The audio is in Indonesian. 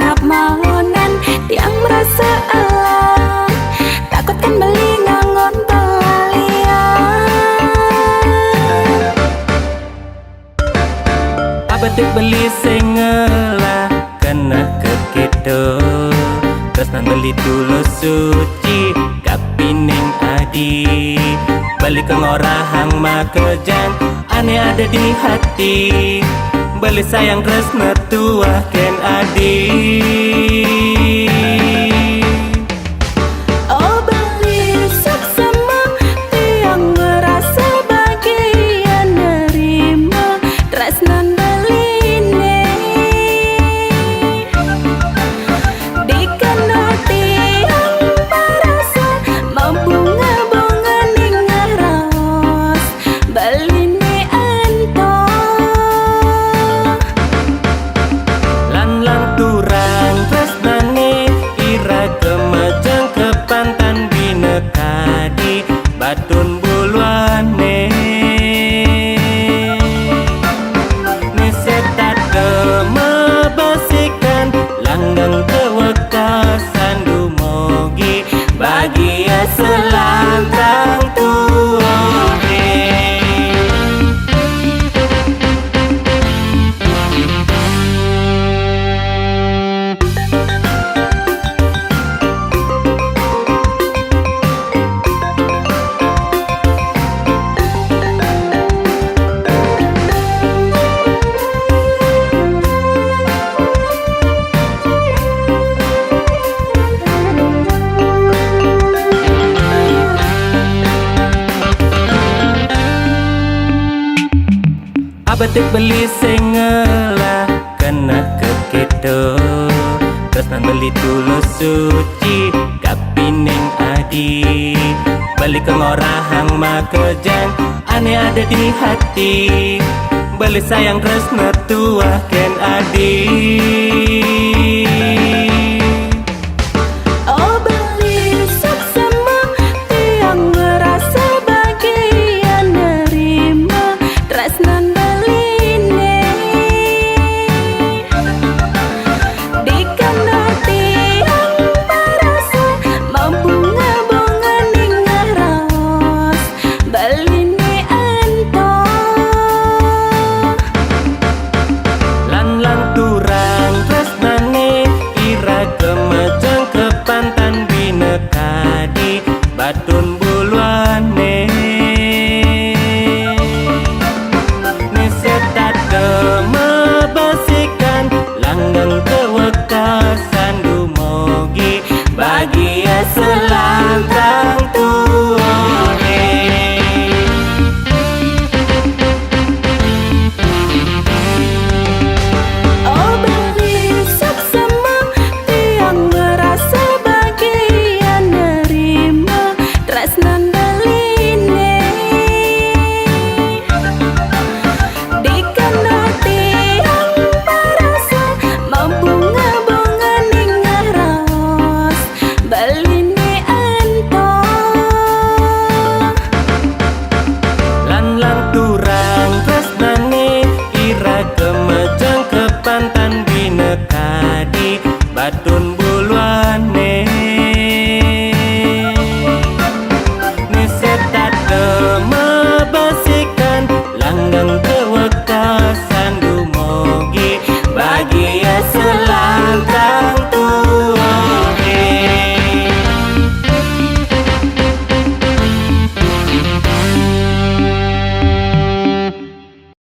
cap mahonan tiang merasa alam takut kan beli ngangon balian. Abatik beli sengelah kena kekedo terus nan beli tulus suci kapining adi balik ke ngorahang makejan aneh ada di hati beli sayang resna tua ken adi. Oh beli saksama tiang ngerasa bahagia nerima tresnan beline dikena tiang merasa mampu ngabunga ning ngaraos beline ento Lan turang tresnane ira kemajang kepantan binekadi batun buluane nesetat kemebasikan langgang kewekasan dumogi bahagia selantang tua. Abatik beli sengelah kena kekedo terus nan beli tulus suci kapining adi balik ke ngorahang makejan aneh ada di hati beli sayang resna tua ken adi.